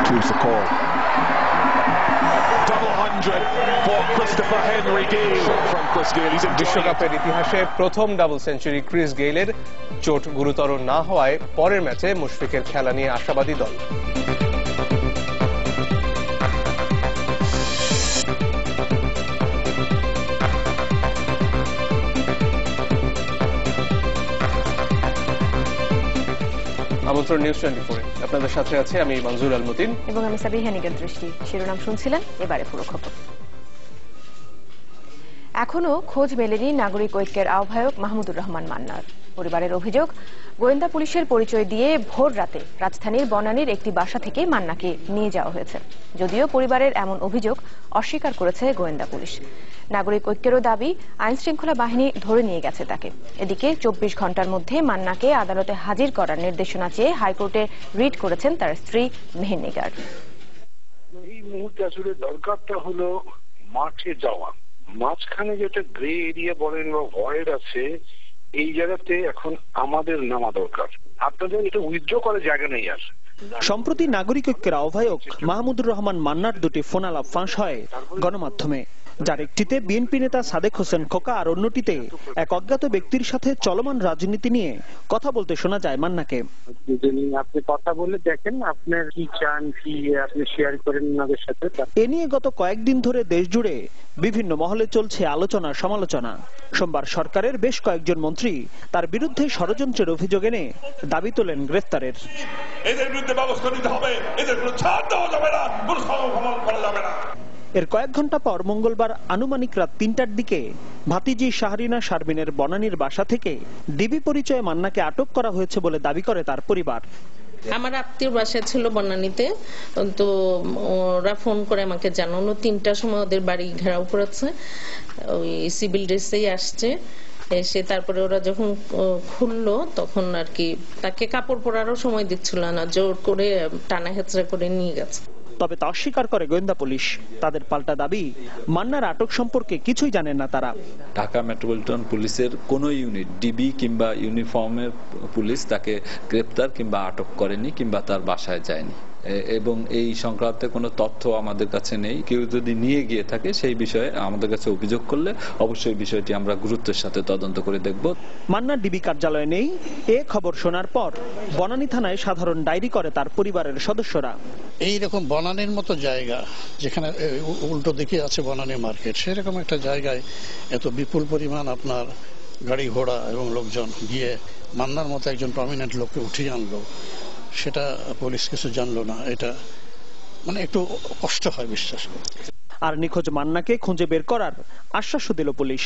Choose the call. Double 100 for Christopher Henry Gale from Chris Gale. He's বিশ্বকাপের ইতিহাসে প্রথম double century Chris গেইলের। চোট গুরুতর না হওয়ায় পরের ম্যাচে মুশফিকের খেলা নিয়ে আশাবাদী দল। আমন্ত্রণ নিউজ 24 আপনাদের সাথে আছে আমি মনজুর আল মতিন এবং আমি সাবিহা নিগার দৃষ্টি। শিরোনাম শুনছিলেন, এবারে পুরো খবর। এখনো খোঁজ মেলেনি নাগরিক ঐক্যের আহ্বায়ক মাহমুদুর রহমান মান্নার। পরিবারের অভিযোগ, গোয়েন্দা পুলিশের পরিচয় দিয়ে ভোর রাতে রাজধানীর বনানীর একটি বাসা থেকে মান্নাকে নিয়ে যাওয়া হয়েছে। যদিও পরিবারের এমন অভিযোগ অস্বীকার করেছে গোয়েন্দা পুলিশ। নাগরিক ঐক্যেরও দাবি, আইন শৃঙ্খলা বাহিনী ধরে নিয়ে গেছে তাকে। এদিকে 24 ঘন্টার মধ্যে মান্নাকে আদালতে হাজির করার নির্দেশনা চেয়ে হাইকোর্টে রিট করেছেন তার স্ত্রী মেহের নিগার। এই মুহূর্তে আসলে দরকারটা হলো মাঠে যাওয়া। মাঝখানে যেটা গ্রে এরিয়া বলেন বা ভয়েড আছে, এই জায়গাতে এখন আমাদের নামা দরকার। আপনাদের এটা উইথড্র করার জায়গা নেই আর। সম্প্রতি নাগরিক ঐক্যের আহ্বায়ক মাহমুদুর রহমান মান্নার দুটি ফোন আলাপ ফাঁস হয় গণমাধ্যমে, যার একটিতে বিএনপি নেতা সাদেক হোসেন খোকা আর অন্যটিতে এক অজ্ঞাত ব্যক্তির সাথে চলমান রাজনীতি নিয়ে কথা বলতে শোনা যায় মান্নাকে। আপনি কথা বলে দেখেন আপনার কি চান, কি আপনি শেয়ার করেন ওনাদের সাথে। এ নিয়ে গত কয়েকদিন ধরে দেশ জুড়ে বিভিন্ন মহলে চলছে আলোচনা সমালোচনা। সোমবার সরকারের বেশ কয়েকজন মন্ত্রী তার বিরুদ্ধে ষড়যন্ত্রের অভিযোগ এনে দাবি তোলেন গ্রেফতারের। এদের বিরুদ্ধে ব্যবস্থা নিতে হবে, এদের কোনো ছাড় দেওয়া যাবে না, কোনো সংরক্ষণ করা যাবে না। এর কয়েক ঘন্টা পর মঙ্গলবার আনুমানিক রাত 3টার দিকে ভাতিজি শাহরিনা শারমিনের বনানীর বাসা থেকে ডিবি পরিচয়ে মান্নাকে আটক করা হয়েছে বলে দাবি করে তার পরিবার। আমার আত্মীয় বাসা ছিল বনানীতে, তো ওরা ফোন করে আমাকে জানানো 3টার সময় ওদের বাড়ি ঘেরাও করেছে, ওই সিভিল ড্রেসেই আসছে। এসে তারপরে ওরা যখন খুললো তখন আর কি তাকে কাপড় পরারও সময় দিচ্ছিল না, জোর করে টানা হেঁচড়া করে নিয়ে গেছে। তবে তা অস্বীকার করে গোয়েন্দা পুলিশ। তাদের পাল্টা দাবি, মান্নার আটক সম্পর্কে কিছুই জানেন না তারা। ঢাকা মেট্রোপলিটন পুলিশের কোন ইউনিট, ডিবি কিংবা ইউনিফর্মের পুলিশ তাকে গ্রেপ্তার কিংবা আটক করেনি কিংবা তার বাসায় যায়নি, এবং এই সংক্রান্তে কোনো তথ্য আমাদের কাছে নেই। কেউ যদি নিয়ে গিয়ে থাকে সেই বিষয়ে আমাদের কাছে অভিযোগ করলে অবশ্যই বিষয়টি আমরা গুরুত্বের সাথে তদন্ত করে দেখব। মান্নার ডিবি কার্যালয়ে নেই এ খবর শোনার পর বনানী থানায় সাধারণ ডায়েরি করে তার পরিবারের সদস্যরা। এইরকম বনানীর মতো জায়গা, যেখানে উল্টো দিকে আছে বনানী মার্কেট, সেরকম একটা জায়গায় এত বিপুল পরিমাণ আপনার গাড়ি ঘোড়া এবং লোকজন গিয়ে মান্নার মতো একজন প্রমিনেন্ট লোককে উঠিয়ে আনলো, সেটা পুলিশ কিছু জানলো না। এটা মানে একটু কষ্ট হয় বিশ্বাস করতে। আর নিখোঁজ মান্নাকে খুঁজে বের করার আশ্বাসও দিল পুলিশ।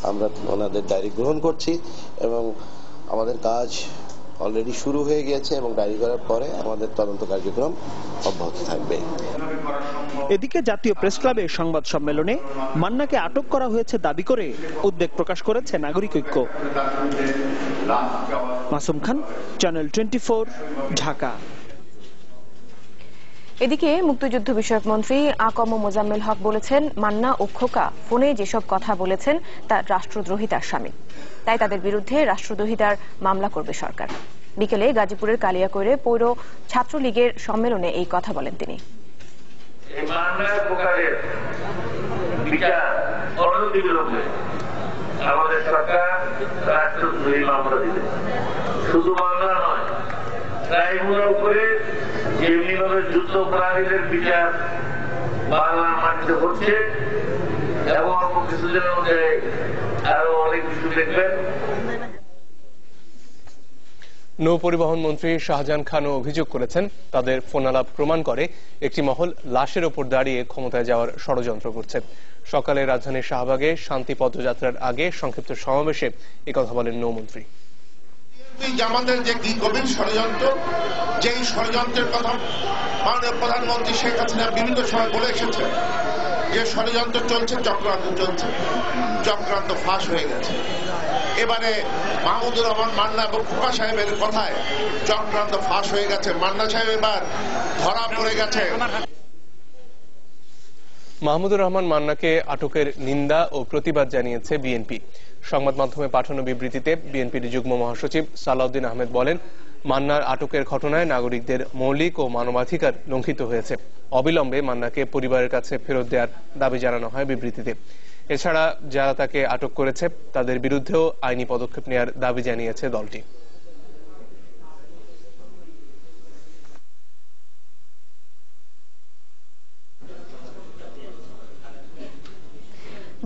আমরা ওনাদের ডায়েরি গ্রহণ করছি এবং আমাদের কাজ অলরেডি শুরু হয়ে গিয়েছে এবং ডায়েরি করার পরে আমাদের তদন্ত কার্যক্রম অব্যাহত থাকবে। এদিকে জাতীয় প্রেস ক্লাবে সংবাদ সম্মেলনে মান্নাকে আটক করা হয়েছে দাবি করে উদ্বেগ প্রকাশ করেছে নাগরিক ঐক্য। মাসুম খান, চ্যানেল 24, ঢাকা। এদিকে মুক্তিযুদ্ধ বিষয়ক মন্ত্রী আকম মোজাম্মেল হক বলেছেন, মান্না ও খোকা ফোনে যেসব কথা বলেছেন তা রাষ্ট্রদ্রোহিতার শামিল, তাই তাদের বিরুদ্ধে রাষ্ট্রদ্রোহিতার মামলা করবে সরকার। বিকেলে গাজীপুরের কালিয়াকৈরে পৌর ছাত্রলীগের সম্মেলনে এই কথা বলেন তিনি। আমাদের সরকার রাষ্ট্রদ্রোহী মামলা দিবে, শুধু মামলা নয়, ট্রাইব্যুনাল উপরে যেমনিভাবে যুদ্ধ অপরাধীদের বিচার বাংলার মাটিতে হচ্ছে এবং অল্প কিছুদিনের মধ্যে আরো অনেক কিছু দেখবেন। নৌ পরিবহন মন্ত্রী শাহজাহান খানও অভিযোগ করেছেন, তাদের ফোনালাপ প্রমাণ করে একটি মহল লাশের ওপর দাঁড়িয়ে ক্ষমতায় যাওয়ার ষড়যন্ত্র করছে। সকালে রাজধানীর শাহবাগে শান্তি পদযাত্রার আগে সংক্ষিপ্ত সমাবেশে একথা বলেন নৌমন্ত্রী। আমাদের যে কি গভীর ষড়যন্ত্র, যেই ষড়যন্ত্রের কথা মাননীয় প্রধানমন্ত্রী শেখ হাসিনা বিভিন্ন সময় বলে এসেছে, যে ষড়যন্ত্র চলছে, চক্রান্ত চলছে, চক্রান্ত ফাঁস হয়ে গেছে। এবারে মাহমুদুর রহমান মান্না এবং খোকা সাহেবের কথায় চক্রান্ত ফাঁস হয়ে গেছে। মান্না সাহেব এবার ধরা পড়ে গেছে। মাহমুদুর রহমান মান্নাকে আটকের নিন্দা ও প্রতিবাদ জানিয়েছে বিএনপি। সংবাদ মাধ্যমে পাঠানো বিবৃতিতে বিএনপির যুগ্ম মহাসচিব সালাউদ্দিন আহমেদ বলেন, মান্নার আটকের ঘটনায় নাগরিকদের মৌলিক ও মানবাধিকার লঙ্ঘিত হয়েছে। অবিলম্বে মান্নাকে পরিবারের কাছে ফেরত দেওয়ার দাবি জানানো হয় বিবৃতিতে। এছাড়া যারা তাকে আটক করেছে তাদের বিরুদ্ধেও আইনি পদক্ষেপ নেওয়ার দাবি জানিয়েছে দলটি।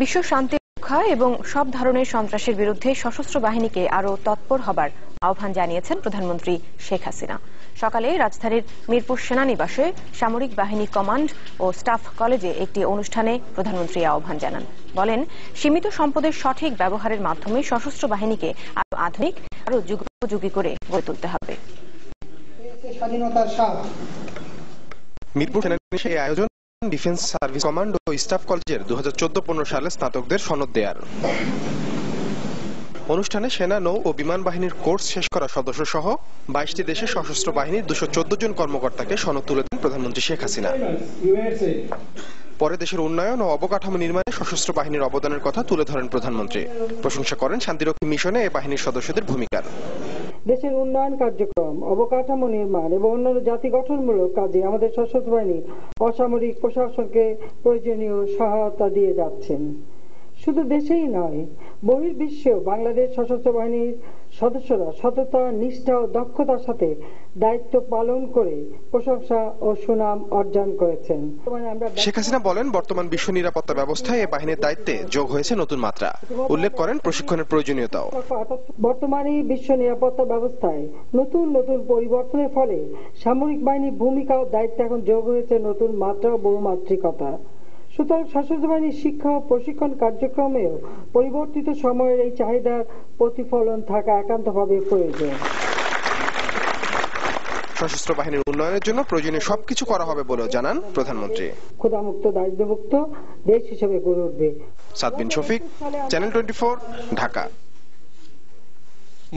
বিশ্ব শান্তি রক্ষা এবং সব ধরনের সন্ত্রাসের বিরুদ্ধে সশস্ত্র বাহিনীকে আরও তৎপর হবার আহ্বান জানিয়েছেন প্রধানমন্ত্রী শেখ হাসিনা। সকালে রাজধানীর মিরপুর সেনানিবাসে সামরিক বাহিনী কমান্ড ও স্টাফ কলেজে একটি অনুষ্ঠানে প্রধানমন্ত্রী আহ্বান জানান। বলেন, সীমিত সম্পদের সঠিক ব্যবহারের মাধ্যমে সশস্ত্র বাহিনীকে আরও আধুনিক, আরও যুগোপযোগী করে গড়ে তুলতে হবে। মিরপুর সেনানিবাসে এই আয়োজন ডিফেন্স সার্ভিস কমান্ড ও স্টাফ কলেজের 2014-15 সালে স্নাতকদের সনদ দেয়ার। অনুষ্ঠানে সেনা, নৌ ও বিমান বাহিনীর কোর্স শেষ করা সদস্য সহ 22টি দেশের সশস্ত্র বাহিনীর 214 জন কর্মকর্তাকে সনদ তুলে দেন প্রধানমন্ত্রী শেখ হাসিনা। পরে দেশের উন্নয়ন ও অবকাঠামো নির্মাণে সশস্ত্র বাহিনীর অবদানের কথা তুলে ধরেন প্রধানমন্ত্রী। প্রশংসা করেন শান্তিরক্ষী মিশনে এই বাহিনীর সদস্যদের ভূমিকার। দেশের উন্নয়ন কার্যক্রম, অবকাঠামো নির্মাণ এবং অন্যান্য জাতি গঠনমূলক কাজে আমাদের সশস্ত্র বাহিনী অসামরিক প্রশাসনকে প্রয়োজনীয় সহায়তা দিয়ে যাচ্ছেন। শুধু দেশেই নয়, বহির্বিশ্বেও বাংলাদেশ সশস্ত্র বাহিনীর সদস্যরা সততা, নিষ্ঠা ও দক্ষতার সাথে দায়িত্ব পালন করে প্রশংসা ও সুনাম অর্জন করেছেন। শেখ হাসিনা বলেন, বর্তমান বিশ্ব নিরাপত্তা ব্যবস্থায় এই বাহিনীর দায়িত্বে যোগ হয়েছে নতুন মাত্রা। উল্লেখ করেন প্রশিক্ষণের প্রয়োজনীয়তাও। বর্তমানে বিশ্ব নিরাপত্তা ব্যবস্থায় নতুন নতুন পরিবর্তনের ফলে সামরিক বাহিনীর ভূমিকা ও দায়িত্ব এখন যোগ হয়েছে নতুন মাত্রা ও বহুমাত্রিকতা। সুতরাং সশস্ত্র বাহিনীর শিক্ষা ও প্রশিক্ষণ কার্যক্রমেও পরিবর্তিত সময়ের এই চাহিদার প্রতিফলন থাকা একান্তভাবে প্রয়োজন। সশস্ত্র বাহিনীর উন্নয়নের জন্য প্রয়োজনীয় সবকিছু করা হবে বলেও জানান প্রধানমন্ত্রী। ক্ষুধামুক্ত, দারিদ্র্যমুক্ত দেশ হিসেবে গড়ে উঠবে। সাদবিন শফিক, চ্যানেল 24, ঢাকা।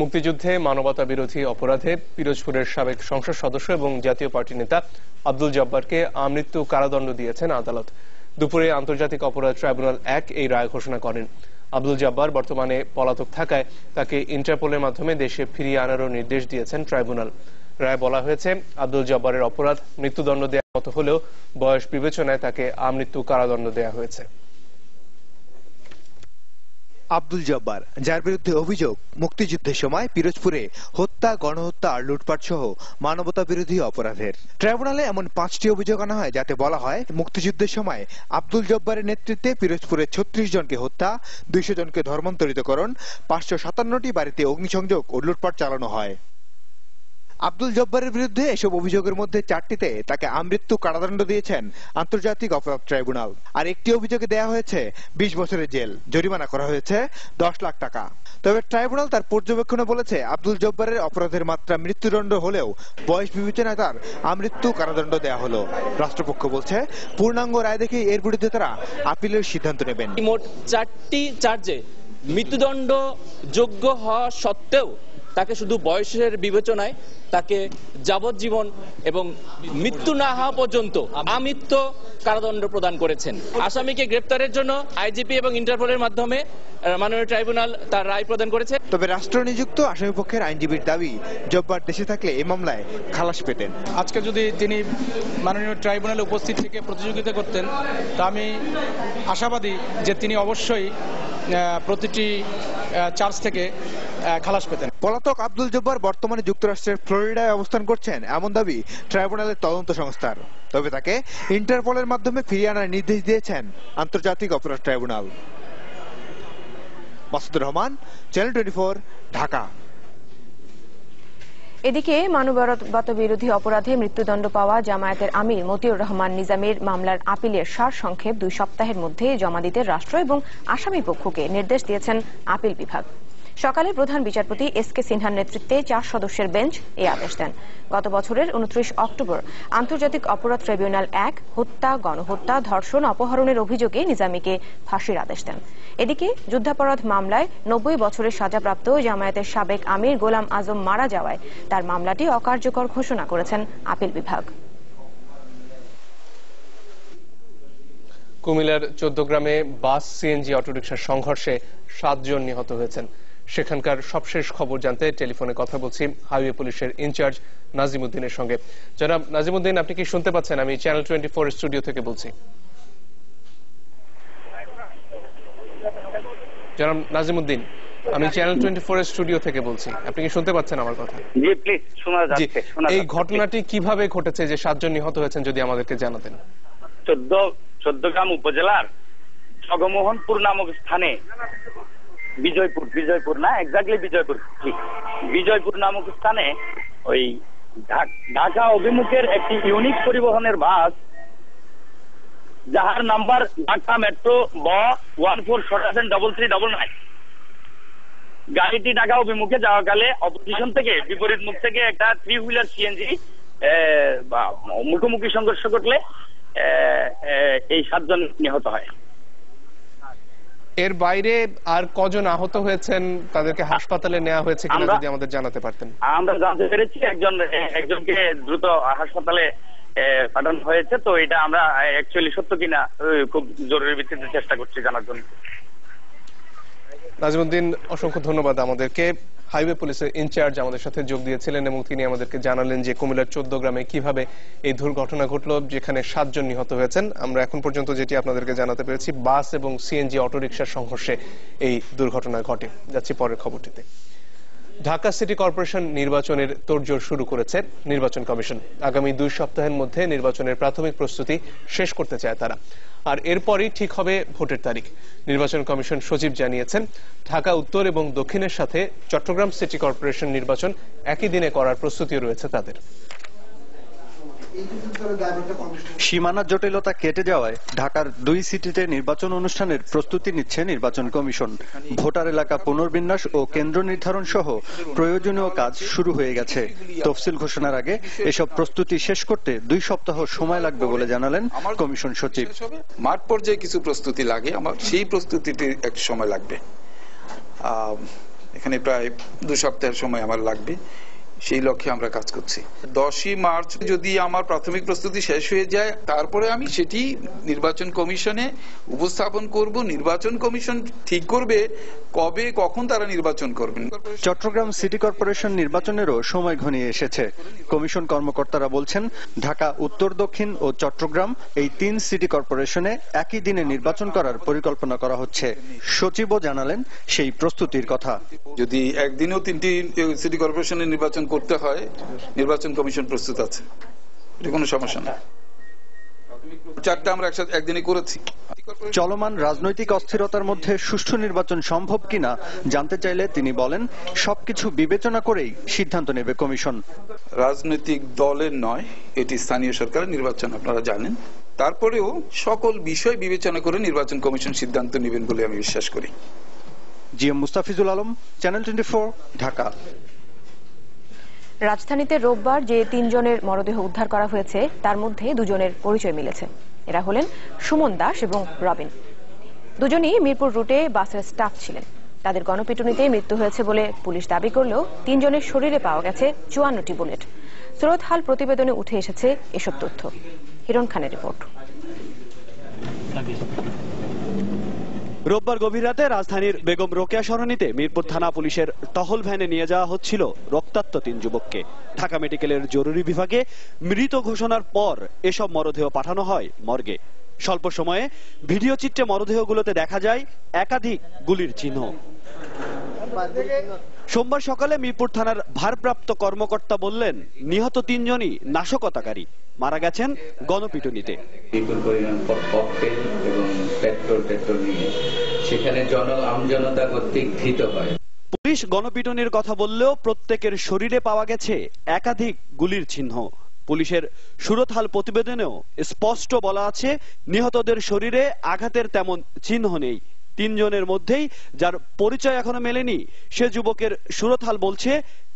মুক্তিযুদ্ধে মানবতা বিরোধী অপরাধে পিরোজপুরের সাবেক সংসদ সদস্য এবং জাতীয় পার্টি নেতা আব্দুল জব্বারকে আমৃত্যু কারাদণ্ড দিয়েছেন আদালত। দুপুরে আন্তর্জাতিক অপরাধ ট্রাইব্যুনাল 1 এই রায় ঘোষণা করেন। আব্দুল জব্বার বর্তমানে পলাতক থাকায় তাকে ইন্টারপোলের মাধ্যমে দেশে ফিরিয়ে আনারও নির্দেশ দিয়েছেন ট্রাইব্যুনাল। রায় বলা হয়েছে, আব্দুল জব্বারের অপরাধ মৃত্যুদণ্ড দেওয়ার মতো হলেও বয়স বিবেচনায় তাকে আমৃত্যু কারাদণ্ড দেওয়া হয়েছে। আব্দুল জব্বার, যার বিরুদ্ধে অভিযোগ মুক্তিযুদ্ধের সময় পিরোজপুরে হত্যা, গণহত্যা আর লুটপাট সহ মানবতা বিরোধী অপরাধের। ট্রাইব্যুনালে এমন 5টি অভিযোগ আনা হয় যাতে বলা হয় মুক্তিযুদ্ধের সময় আব্দুল জব্বারের নেতৃত্বে পিরোজপুরে 36 জনকে হত্যা, 200 জনকে ধর্মান্তরিতকরণ, 557টি বাড়িতে অগ্নিসংযোগ ও লুটপাট চালানো হয়। আব্দুল জব্বারের বিরুদ্ধে এসব অভিযোগের মধ্যে 4টিতে তাকে আমৃত্যু কারাদণ্ড দিয়েছেন আন্তর্জাতিক অপরাধ ট্রাইব্যুনাল। আর একটি অভিযোগে দেয়া হয়েছে 20 বছরের জেল, জরিমানা করা হয়েছে 10 লাখ টাকা। তবে ট্রাইব্যুনাল তার পর্যবেক্ষণে বলেছে, আব্দুল জব্বারের অপরাধের মাত্রা মৃত্যুদণ্ড হলেও বয়স বিবেচনায় তার আমৃত্যু কারাদণ্ড দেয়া হলো। রাষ্ট্রপক্ষ বলছে, পূর্ণাঙ্গ রায় দেখে এর বিরুদ্ধে তারা আপিলের সিদ্ধান্ত নেবেন। মোট 4টি চার্জে মৃত্যুদণ্ড যোগ্য হওয়া সত্ত্বেও তাকে শুধু বয়সের বিবেচনায় তাকে যাবজ্জীবন এবং মৃত্যু না হওয়া পর্যন্ত আমৃত্যু কারাদণ্ড প্রদান করেছেন। আসামিকে গ্রেপ্তারের জন্য আইজিপি এবং ইন্টারপোলের মাধ্যমে মাননীয় ট্রাইব্যুনাল তার রায় প্রদান করেছে। তবে রাষ্ট্র নিযুক্ত আসামিপক্ষের আইনজীবীর দাবি, জব্বার দেশে থাকলে এই মামলায় খালাস পেতেন। আজকে যদি তিনি মাননীয় ট্রাইব্যুনালে উপস্থিত থেকে প্রতিযোগিতা করতেন, তা আমি আশাবাদী যে তিনি অবশ্যই প্রতিটি চার্জ থেকে খালাস পেতেন। পলাতক আব্দুল জব্বার বর্তমানে যুক্তরাষ্ট্রের ফ্লোরিডায় অবস্থান করছেন, এমন দাবি ট্রাইব্যুনালের তদন্ত সংস্থার। তবে তাকে ইন্টারপোলের মাধ্যমে ফিরিয়ে আনার নির্দেশ দিয়েছেন আন্তর্জাতিক অপরাধ ট্রাইব্যুনাল। মাসুদুর রহমান, চ্যানেল 24, ঢাকা। এদিকে মানবতা বিরোধী অপরাধে মৃত্যুদণ্ড পাওয়া জামায়াতের আমির মতিউর রহমান নিজামীর মামলার আপিলের সারসংক্ষেপ 2 সপ্তাহের মধ্যে জমা দিতে রাষ্ট্র এবং আসামি পক্ষকে নির্দেশ দিয়েছেন আপিল বিভাগ। সকালে প্রধান বিচারপতি এসকে সিনহার নেতৃত্বে 4 সদস্যের বেঞ্চ এই আদেশ দেন। গত বছরের 29 অক্টোবর আন্তর্জাতিক অপরাধ ট্রাইব্যুনাল 1 হত্যা, গণহত্যা, ধর্ষণ, অপহরণের অভিযোগে নিজামীকে ফাঁসির আদেশ দেন। এদিকে যুদ্ধাপরাধ মামলায় 90 বছরের সাজাপ্রাপ্ত জামায়াতের সাবেক আমির গোলাম আজম মারা যাওয়ায় তার মামলাটি অকার্যকর ঘোষণা করেছেন আপিল বিভাগ। কুমিল্লার 14 গ্রামে বাস সিএনজি অটোরিকশার সংঘর্ষে 7 জন নিহত হয়েছেন। সেখানকার সবশেষ খবর জানতে টেলিফোনে কথা বলছি হাইওয়ে পুলিশের ইনচার্জ নাজিমউদ্দিনের সঙ্গে। জনাব নাজিমউদ্দিন, আপনি কি শুনতে পাচ্ছেন? আমি চ্যানেল 24 স্টুডিও থেকে বলছি। জনাব নাজিমউদ্দিন, আমি চ্যানেল 24 স্টুডিও থেকে বলছি, আপনি কি শুনতে পাচ্ছেন আমার কথা? জি প্লিজ, শোনা যাচ্ছে। এই ঘটনাটি কিভাবে ঘটেছে যে 7 জন নিহত হয়েছেন, যদি আমাদেরকে জানাতেন। 14 উপজেলার জগমোহনপুর নামক স্থানে বিজয়পুর না, এক্স্যাক্টলি বিজয়পুর নামক স্থানে ওই ঢাকা অভিমুখের একটি ইউনিক পরিবহনের বাস, যাহার নাম্বার ঢাকা মেট্রো ব 143339, গাড়িটি ঢাকা অভিমুখে যাওয়াকালে অপোজিশন থেকে, বিপরীত মুখ থেকে একটা 3 হুইলার সিএনজি মুখোমুখি সংঘর্ষ ঘটলে এই 7 জন নিহত হয়। এর বাইরে আর কজন আহত হয়েছেন, তাদেরকে হাসপাতালে নেওয়া হয়েছে কিনা যদি আমাদের জানাতে পারতেন। আমরা জানতে পেরেছি একজনকে দ্রুত হাসপাতালে পাঠানো হয়েছে। তো এটা আমরা অ্যাকচুয়ালি সত্য কিনা খুব জরুরি ভিত্তিতে চেষ্টা করছি জানার জন্য। নাজিমউদ্দিন, অসংখ্য ধন্যবাদ। আমাদেরকে হাইওয়ে পুলিশের ইনচার্জ আমাদের সাথে যোগ দিয়েছিলেন এবং তিনি আমাদেরকে জানালেন যে কুমিল্লার 14 গ্রামে কিভাবে এই দুর্ঘটনা ঘটল, যেখানে 7 জন নিহত হয়েছেন। আমরা এখন পর্যন্ত যেটি আপনাদেরকে জানাতে পেরেছি, বাস এবং সিএনজি অটোরিকশার সংঘর্ষে এই দুর্ঘটনা ঘটে। যাচ্ছি পরের খবরটিতে। ঢাকা সিটি কর্পোরেশন নির্বাচনের তোড়জোড় শুরু করেছে নির্বাচন কমিশন। আগামী 2 সপ্তাহের মধ্যে নির্বাচনের প্রাথমিক প্রস্তুতি শেষ করতে চায় তারা, আর এরপরই ঠিক হবে ভোটের তারিখ। নির্বাচন কমিশন সচিব জানিয়েছেন, ঢাকা উত্তর এবং দক্ষিণের সাথে চট্টগ্রাম সিটি কর্পোরেশন নির্বাচন একই দিনে করার প্রস্তুতিও রয়েছে তাদের। সীমানা জটিলতা কেটে যাওয়ায় ঢাকার 2 সিটিতে নির্বাচন অনুষ্ঠানের প্রস্তুতি নিচ্ছে নির্বাচন কমিশন। ভোটার এলাকা পুনর্বিন্যাস ও কেন্দ্র নির্ধারণ সহ প্রয়োজনীয় কাজ শুরু হয়ে গেছে। তফসিল ঘোষণার আগে এসব প্রস্তুতি শেষ করতে 2 সপ্তাহ সময় লাগবে বলে জানালেন কমিশন সচিব। মাঠ পর্যায়ে কিছু প্রস্তুতি লাগে, আমার সেই প্রস্তুতিতে এক সময় লাগবে। এখানে প্রায় 2 সপ্তাহের সময় আমার লাগবে, সেই লক্ষ্যে আমরা কাজ করছি। 10ই মার্চ যদি আমার প্রাথমিক প্রস্তুতি শেষ হয়ে যায়, তারপরে আমি সেটি নির্বাচন কমিশনে উপস্থাপন করব। নির্বাচন কমিশন ঠিক করবে কবে কখন তারা নির্বাচন করবেন। চট্টগ্রাম সিটি কর্পোরেশন নির্বাচনেরও সময় ঘনিয়ে এসেছে। কমিশন কর্মকর্তারা বলছেন, ঢাকা উত্তর, দক্ষিণ ও চট্টগ্রাম এই 3 সিটি কর্পোরেশনে একই দিনে নির্বাচন করার পরিকল্পনা করা হচ্ছে। সচিবও জানালেন সেই প্রস্তুতির কথা। যদি একদিনেও 3টি সিটি কর্পোরেশনের নির্বাচন করতে হয়, নির্বাচন কমিশন প্রস্তুত আছে, এটা কোনো সমস্যা না। 4টা আমরা একদিনে করেছি। চলমান রাজনৈতিক অস্থিরতার মধ্যে সুষ্ঠু নির্বাচন সম্ভব কিনা জানতে চাইলে তিনি বলেন, সবকিছু বিবেচনা করেই সিদ্ধান্ত নেবে কমিশন। রাজনৈতিক দলের নয়, এটি স্থানীয় সরকারের নির্বাচন, আপনারা জানেন। তারপরেও সকল বিষয় বিবেচনা করে নির্বাচন কমিশন সিদ্ধান্ত নেবেন বলে আমি বিশ্বাস করি। GM Mustafizul Alam, channel 24, Dhaka. রাজধানীতে রোববার যে 3 জনের মরদেহ উদ্ধার করা হয়েছে, তার মধ্যে 2 জনের পরিচয় মিলেছে। এরা হলেন সুমন দাস এবং রবিন। দুজনই মিরপুর রুটে বাসের স্টাফ ছিলেন। তাদের গণপিটুনিতে মৃত্যু হয়েছে বলে পুলিশ দাবি করলেও 3 জনের শরীরে পাওয়া গেছে 54টি বুলেট। সুরতহাল প্রতিবেদনে উঠে এসেছে এসব তথ্য। হিরণ খানের রিপোর্ট। রোববার গভীর রাতে রাজধানীর বেগম রোকেয়া সরণিতে মিরপুর থানা পুলিশের টহল ভ্যানে নিয়ে যাওয়া হচ্ছিল রক্তাক্ত 3 যুবককে। ঢাকা মেডিকেলের জরুরি বিভাগে মৃত ঘোষণার পর এসব মরদেহ পাঠানো হয় মর্গে। স্বল্প সময়ে ভিডিও চিত্রে মরদেহগুলোতে দেখা যায় একাধিক গুলির চিহ্ন। সোমবার সকালে মিরপুর থানার ভারপ্রাপ্ত কর্মকর্তা বললেন, নিহত 3 জনই নাশকতাকারী, মারা গেছেন গণপিটুনিতে। বিপুল পরিমাণ ককটেল এবং পেট্রোল নিয়ে সেখানে আমজনতা কর্তৃক ধৃত হয়। পুলিশ গণপিটুনির কথা বললেও প্রত্যেকের শরীরে পাওয়া গেছে একাধিক গুলির চিহ্ন। পুলিশের সুরতহাল প্রতিবেদনেও স্পষ্ট বলা আছে, নিহতদের শরীরে আঘাতের তেমন চিহ্ন নেই। 3 জনের মধ্যেই যার পরিচয় এখনো মেলেনি, সে যুবকের সুরতহাল বলছে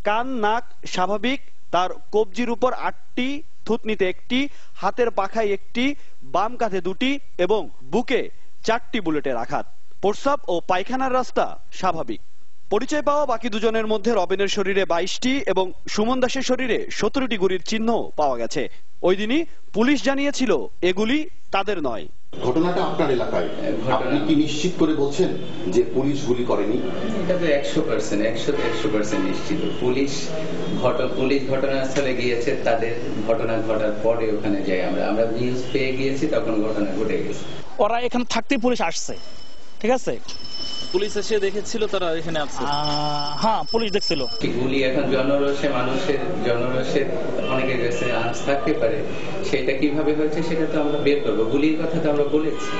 কান নাক স্বাভাবিক, তার কবজির উপর 8টি, থুতনিতে 1টি, হাতের পাখায় 1টি, বাম কাঁধে 2টি এবং বুকে 4টি বুলেটের আঘাত। প্রস্রাব ও পায়খানার রাস্তা স্বাভাবিক। পরিচয় পাওয়া বাকি 2 জনের মধ্যে রবিনের শরীরে 22টি এবং সুমন দাসের শরীরে 17টি গুলির চিহ্ন পাওয়া গেছে। ওই দিনই পুলিশ জানিয়েছিল এগুলি তাদের নয়। ঘটনাটা আপনার এলাকায়, আপনি কি নিশ্চিত করে বলছেন যে পুলিশ গুলি করেনি? এটা তো 100% নিশ্চিত। পুলিশ ঘটনাস্থলে গিয়েছে, তাদের ঘটনা ঘটার পরে ওখানে যাই আমরা নিউজ পেয়ে গিয়েছি, তখন ঘটনা ঘটে গেছে। ওরা এখানে থাকতেই পুলিশ আসছে, ঠিক আছে? পুলিশ এসে দেখেছিল তারা এখানে আছে? হ্যাঁ, পুলিশ দেখছিল। গুলি এখন জনরোষের অনেকের কাছে আঁচ থাকতে পারে, সেটা কিভাবে হয়েছে সেটা তো আমরা বের করবো। গুলির কথা তো আমরা বলেছি।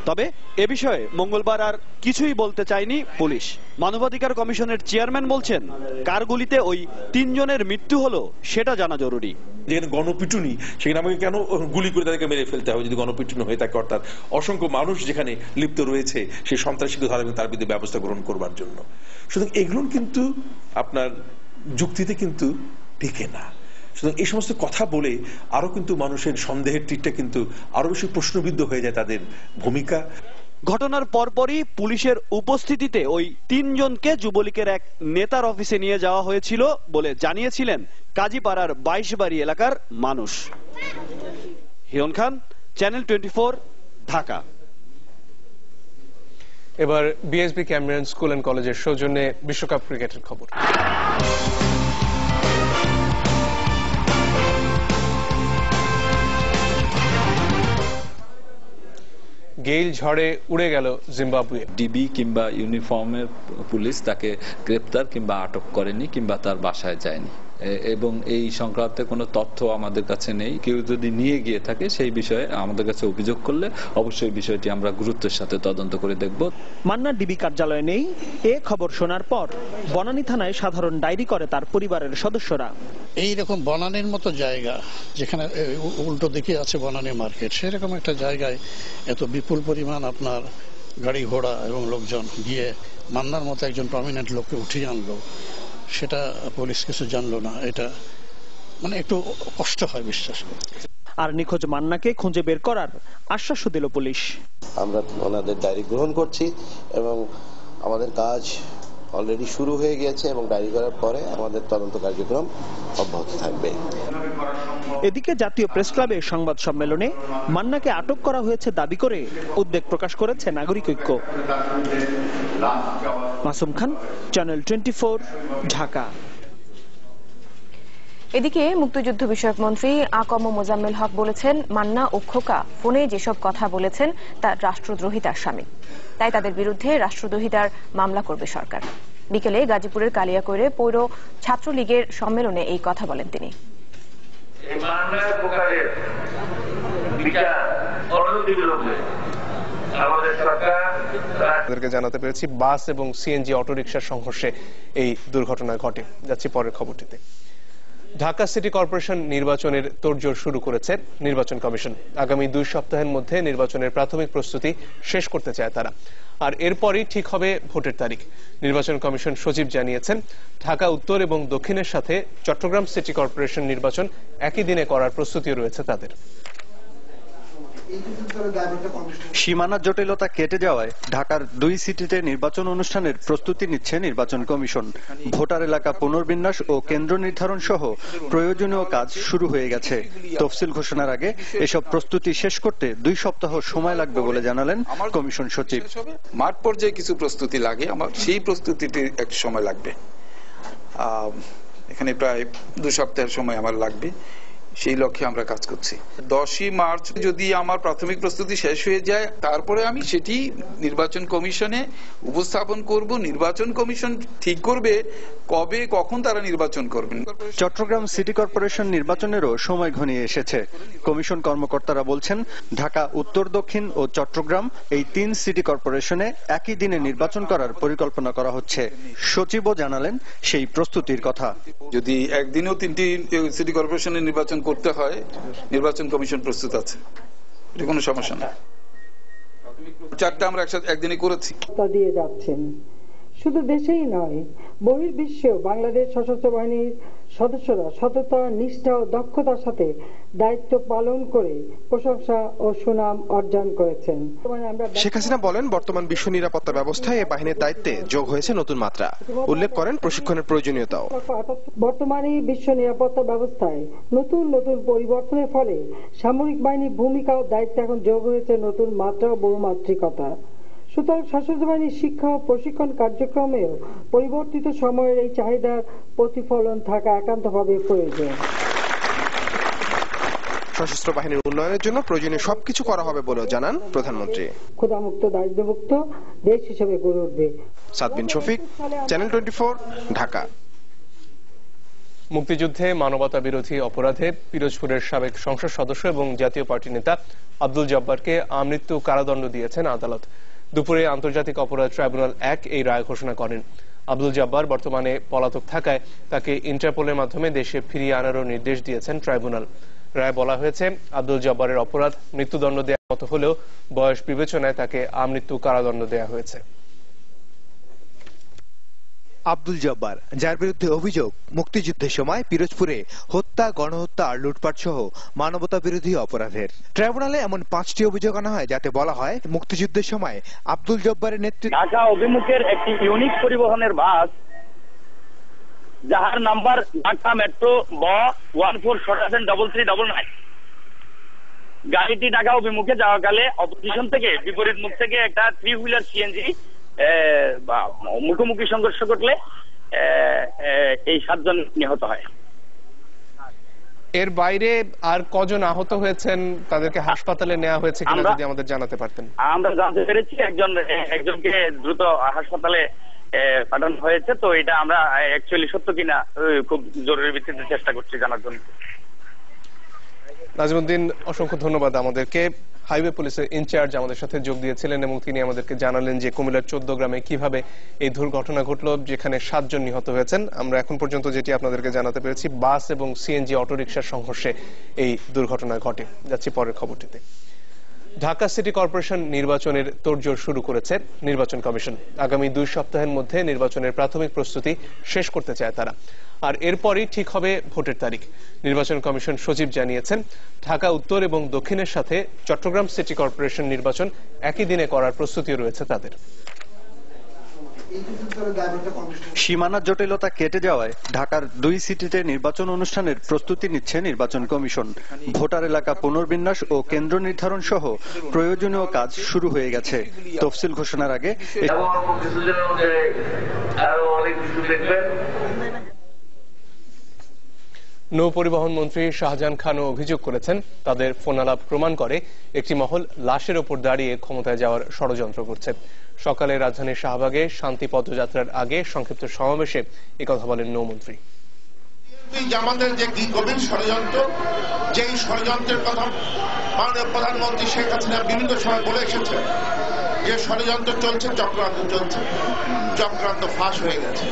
তবে এ বিষয়ে মঙ্গলবার আর কিছুই বলতে চায়নি পুলিশ। মানবাধিকার কমিশনের চেয়ারম্যান বলছেন, কার গুলিতে ওই 3 জনের মৃত্যু হলো সেটা জানা জরুরি। যেখানে গণপিটুনি, সেখানে আমাকে কেন গুলি করে তাদেরকে মেরে ফেলতে হবে যদি গণপিটুনি হয়ে থাকে? অর্থাৎ অসংখ্য মানুষ যেখানে লিপ্ত রয়েছে সেই সন্ত্রাসীকে ধরা এবং তার বিরুদ্ধে ব্যবস্থা গ্রহণ করবার জন্য। সুতরাং এগুলো কিন্তু আপনার যুক্তিতে কিন্তু টিকে না। সুতরাং এই সমস্ত কথা বলে আরো কিন্তু মানুষের সন্দেহের তীরটা কিন্তু আরো বেশি প্রশ্নবিদ্ধ হয়ে যায় তাদের ভূমিকা। ঘটনার পরপরই পুলিশের উপস্থিতিতে ওই 3 জনকে যুবলীগের এক নেতার অফিসে নিয়ে যাওয়া হয়েছিল বলে জানিয়েছিলেন কাজীপাড়ার 22 বাড়ি এলাকার মানুষ। হিরণ খান, চ্যানেল 24, ঢাকা। এবার বিএসবি ক্যামেরন স্কুল এন্ড কলেজের সৌজন্যে বিশ্বকাপ ক্রিকেটের খবর। গেইল ঝড়ে উড়ে গেল জিম্বাবুয়ে। ডিবি কিংবা ইউনিফর্মের পুলিশ তাকে গ্রেপ্তার কিংবা আটক করেনি কিংবা তার বাসায় যায়নি, এবং এই সংক্রান্তে কোনো তথ্য আমাদের কাছে নেই। কেউ যদি নিয়ে গিয়ে থাকে সেই বিষয়ে আমাদের কাছে অভিযোগ করলে অবশ্যই বিষয়টি আমরা গুরুত্বের সাথে তদন্ত করে দেখব। মান্নার ডিবি কার্যালয়ে নেই এ খবর শোনার পর বনানী থানায় সাধারণ ডায়েরি করে তার পরিবারের সদস্যরা। এইরকম বনানীর মতো জায়গা, যেখানে উল্টো দিকে আছে বনানী মার্কেট, সেরকম একটা জায়গায় এত বিপুল পরিমাণ আপনার গাড়ি ঘোড়া এবং লোকজন গিয়ে মান্নার মতো একজন প্রমিনেন্ট লোককে উঠিয়ে আনলো, সেটা পুলিশ কিছু জানলো না। এটা মানে একটু কষ্ট হয় বিশ্বাস করতে। আর নিখোঁজ মান্নাকে খুঁজে বের করার আশ্বাস দিল পুলিশ। আমরা ওনাদের ডায়েরি গ্রহণ করছি এবং আমাদের কাজ অলরেডি শুরু হয়ে গিয়েছে এবং ডায়েরি করার পরে আমাদের তদন্ত কার্যক্রম অব্যাহত থাকবে। এদিকে জাতীয় প্রেস ক্লাবে সংবাদ সম্মেলনে মান্নাকে আটক করা হয়েছে দাবি করে উদ্বেগ প্রকাশ করেছে নাগরিক ঐক্য। মাসুম খান, চ্যানেল 24, ঢাকা। এদিকে মুক্তিযুদ্ধ বিষয়ক মন্ত্রী আকম মোজাম্মেল হক বলেছেন, মান্না ও খোকা ফোনে যেসব কথা বলেছেন তা রাষ্ট্রদ্রোহিতার শামিল, তাই তাদের বিরুদ্ধে রাষ্ট্রদ্রোহিতার মামলা করবে সরকার। বিকেলে গাজীপুরের কালিয়াকৈরে পৌর ছাত্রলীগের সম্মেলনে এই কথা বলেন তিনি। আমাদেরকে জানাতে পেরেছি বাস এবং সিএনজি অটোরিকশার সংঘর্ষে এই দুর্ঘটনা ঘটে। যাচ্ছি পরের খবরটিতে। ঢাকা সিটি কর্পোরেশন নির্বাচনের তোড়জোড় শুরু করেছে নির্বাচন কমিশন। আগামী 2 সপ্তাহের মধ্যে নির্বাচনের প্রাথমিক প্রস্তুতি শেষ করতে চায় তারা, আর এরপরই ঠিক হবে ভোটের তারিখ। নির্বাচন কমিশন সচিব জানিয়েছেন, ঢাকা উত্তর এবং দক্ষিণের সাথে চট্টগ্রাম সিটি কর্পোরেশন নির্বাচন একই দিনে করার প্রস্তুতিও রয়েছে তাদের। সীমানা জটিলতা কেটে যাওয়ায় ঢাকার 2 সিটিতে নির্বাচন অনুষ্ঠানের প্রস্তুতি নিচ্ছে নির্বাচন কমিশন। ভোটার এলাকা পুনর্বিন্যাস ও কেন্দ্র নির্ধারণ সহ প্রয়োজনীয় কাজ শুরু হয়ে গেছে। তফসিল ঘোষণার আগে এসব প্রস্তুতি শেষ করতে 2 সপ্তাহ সময় লাগবে বলে জানালেন কমিশন সচিব। মাঠ পর্যায়ে কিছু প্রস্তুতি লাগে, আমার সেই প্রস্তুতিতে এক সময় লাগবে। এখানে প্রায় 2 সপ্তাহের সময় আমার লাগবে, সেই লক্ষ্যে আমরা কাজ করছি। 10ই মার্চ যদি আমার প্রাথমিক প্রস্তুতি শেষ হয়ে যায়, তারপরে আমি সেটি নির্বাচন কমিশনে উপস্থাপন করব। নির্বাচন কমিশন ঠিক করবে কবে কখন তারা নির্বাচন করবেন। চট্টগ্রাম সিটি কর্পোরেশন নির্বাচনেরও সময় ঘনিয়ে এসেছে। কমিশন কর্মকর্তারা বলছেন, ঢাকা উত্তর দক্ষিণ ও চট্টগ্রাম এই 3 সিটি কর্পোরেশনে একই দিনে নির্বাচন করার পরিকল্পনা করা হচ্ছে। সচিবও জানালেন সেই প্রস্তুতির কথা। যদি একদিনেও 3টি সিটি কর্পোরেশনের নির্বাচন করতে হয়, নির্বাচন কমিশন প্রস্তুত আছে, এটা কোনো সমস্যা না। 4টা আমরা একদিনে করেছি। দিয়ে যাচ্ছেন শুধু দেশেই নয়, বহির্বিশ্বেও বাংলাদেশ সশস্ত্র বাহিনীর সদস্যরা সততা, নিষ্ঠা ও দক্ষতার সাথে দায়িত্ব পালন করে প্রশংসা ও সুনাম অর্জন করেছেন। শেখ হাসিনা বলেন, বর্তমান বিশ্ব নিরাপত্তা ব্যবস্থায় এই বাহিনীর দায়িত্বে যোগ হয়েছে নতুন মাত্রা। উল্লেখ করেন প্রশিক্ষণের প্রয়োজনীয়তাও। বর্তমানে বিশ্ব নিরাপত্তা ব্যবস্থায় নতুন নতুন পরিবর্তনের ফলে সামরিক বাহিনীর ভূমিকা ও দায়িত্ব এখন যোগ হয়েছে নতুন মাত্রা ও বহুমাত্রিকতা। সুতরাং সশস্ত্র বাহিনীর শিক্ষা ও প্রশিক্ষণ কার্যক্রমেও পরিবর্তিত সময়ের এই চাহিদার প্রতিফলন থাকা একান্তভাবে প্রয়োজন। সশস্ত্র বাহিনীর উন্নয়নের জন্য প্রয়োজনীয় সবকিছু করা হবে বলেও জানান প্রধানমন্ত্রী। ক্ষুধামুক্ত, দারিদ্র্যমুক্ত দেশ হিসেবে গড়ে উঠবে। সাদবিন শফিক, চ্যানেল 24, ঢাকা। মুক্তিযুদ্ধে মানবতা বিরোধী অপরাধে পিরোজপুরের সাবেক সংসদ সদস্য এবং জাতীয় পার্টি নেতা আব্দুল জব্বারকে আমৃত্যু কারাদণ্ড দিয়েছেন আদালত। দুপুরে আন্তর্জাতিক অপরাধ ট্রাইব্যুনাল 1 এই রায় ঘোষণা করেন। আব্দুল জব্বার বর্তমানে পলাতক থাকায় তাকে ইন্টারপোলের মাধ্যমে দেশে ফিরিয়ে আনারও নির্দেশ দিয়েছেন ট্রাইব্যুনাল। রায় বলা হয়েছে, আব্দুল জব্বারের অপরাধ মৃত্যুদণ্ড দেওয়ার মতো হলেও বয়স বিবেচনায় তাকে আমৃত্যু কারাদণ্ড দেওয়া হয়েছে। আব্দুল জব্বার, যার বিরুদ্ধে অভিযোগ মুক্তিযুদ্ধের সময় পিরোজপুরে হত্যা, গণহত্যা আর লুটপাট সহ মানবতা বিরোধী অপরাধের। ট্রাইব্যুনালে এমন 5টি অভিযোগ আনা হয় যাতে বলা হয় মুক্তিযুদ্ধের সময় আব্দুল জব্বারের নেতৃত্বে ঢাকা অভিমুখের একটি ইউনিক পরিবহনের বাস, যাহার নাম্বার ঢাকা মেট্রো ব 14733399, গাড়িটি ঢাকা অভিমুখে যাওয়াকালে অপোজিশন থেকে, বিপরীত মুখ থেকে একটা 3 হুইলার সিএনজি মুখোমুখি সংঘর্ষ ঘটলে এই 7 জন নিহত হয়। এর বাইরে আর কজন আহত হয়েছেন, তাদেরকে হাসপাতালে নেওয়া হয়েছে কিনা যদি আমাদের জানাতে পারতেন। আমরা জানতে পেরেছি একজনকে দ্রুত হাসপাতালে পাঠানো হয়েছে। তো এটা আমরা অ্যাকচুয়ালি সত্য কিনা খুব জরুরি ভিত্তিতে চেষ্টা করছি জানার জন্য। নাজিমউদ্দিন, অসংখ্য ধন্যবাদ। আমাদেরকে হাইওয়ে পুলিশের ইনচার্জ আমাদের সাথে যোগ দিয়েছিলেন এবং তিনি আমাদেরকে জানালেন যে কুমিল্লার 14 গ্রামে কিভাবে এই দুর্ঘটনা ঘটলো, যেখানে 7 জন নিহত হয়েছেন। আমরা এখন পর্যন্ত যেটি আপনাদেরকে জানাতে পেরেছি, বাস এবং সিএনজি অটোরিকশার সংঘর্ষে এই দুর্ঘটনা ঘটে। যাচ্ছি পরের খবরটিতে। ঢাকা সিটি কর্পোরেশন নির্বাচনের তোড়জোড় শুরু করেছে নির্বাচন কমিশন। আগামী 2 সপ্তাহের মধ্যে নির্বাচনের প্রাথমিক প্রস্তুতি শেষ করতে চায় তারা, আর এরপরই ঠিক হবে ভোটের তারিখ। নির্বাচন কমিশন সচিব জানিয়েছেন, ঢাকা উত্তর এবং দক্ষিণের সাথে চট্টগ্রাম সিটি কর্পোরেশন নির্বাচন একই দিনে করার প্রস্তুতি রয়েছে তাদের। সীমানার জটিলতা কেটে যাওয়ায় ঢাকার 2 সিটিতে নির্বাচন অনুষ্ঠানের প্রস্তুতি নিচ্ছে নির্বাচন কমিশন। ভোটার এলাকা পুনর্বিন্যাস ও কেন্দ্র নির্ধারণ সহ প্রয়োজনীয় কাজ শুরু হয়ে গেছে। তফসিল ঘোষণার আগে নৌ পরিবহন মন্ত্রী শাহজাহান খানও অভিযোগ করেছেন, তাদের ফোনালাপ প্রমাণ করে একটি মহল লাশের ওপর দাঁড়িয়ে ক্ষমতায় যাওয়ার ষড়যন্ত্র করছে। সকালে রাজধানীর শাহবাগে শান্তি পদযাত্রার আগে সংক্ষিপ্ত সমাবেশে একথা বলেন নৌমন্ত্রী। আমাদের যে কি গভীর ষড়যন্ত্র, যেই ষড়যন্ত্রের কথা মাননীয় প্রধানমন্ত্রী শেখ হাসিনা বিভিন্ন সময় বলে এসেছে, যে ষড়যন্ত্র চলছে, চক্রান্ত চলছে, চক্রান্ত ফাঁস হয়ে গেছে।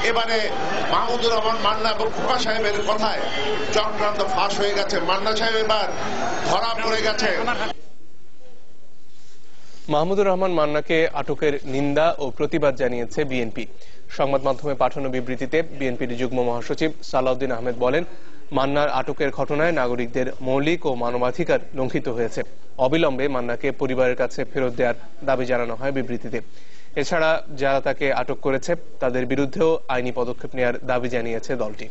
এবারে মাহমুদুর রহমান মান্না এবং খোকা সাহেবের কথায় চক্রান্ত ফাঁস হয়ে গেছে। মান্না সাহেব এবার ধরা পড়ে গেছে। মাহমুদুর রহমান মান্নাকে আটকের নিন্দা ও প্রতিবাদ জানিয়েছে বিএনপি। সংবাদ মাধ্যমে পাঠানো বিবৃতিতে বিএনপির যুগ্ম মহাসচিব সালাউদ্দিন আহমেদ বলেন, মান্নার আটকের ঘটনায় নাগরিকদের মৌলিক ও মানবাধিকার লঙ্ঘিত হয়েছে। অবিলম্বে মান্নাকে পরিবারের কাছে ফেরত দেওয়ার দাবি জানানো হয় বিবৃতিতে। এছাড়া যারা তাকে আটক করেছে তাদের বিরুদ্ধেও আইনি পদক্ষেপ নেওয়ার দাবি জানিয়েছে দলটি।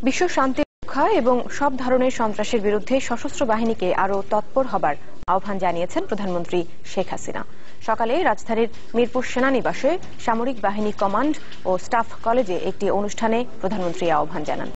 বিশ্ব শান্তি রক্ষা এবং সব ধরনের সন্ত্রাসের বিরুদ্ধে সশস্ত্র বাহিনীকে আরও তৎপর হবার আহ্বান জানিয়েছেন প্রধানমন্ত্রী শেখ হাসিনা। সকালে রাজধানীর মিরপুর সেনানিবাসে সামরিক বাহিনী কমান্ড ও স্টাফ কলেজে একটি অনুষ্ঠানে প্রধানমন্ত্রী আহ্বান জানান।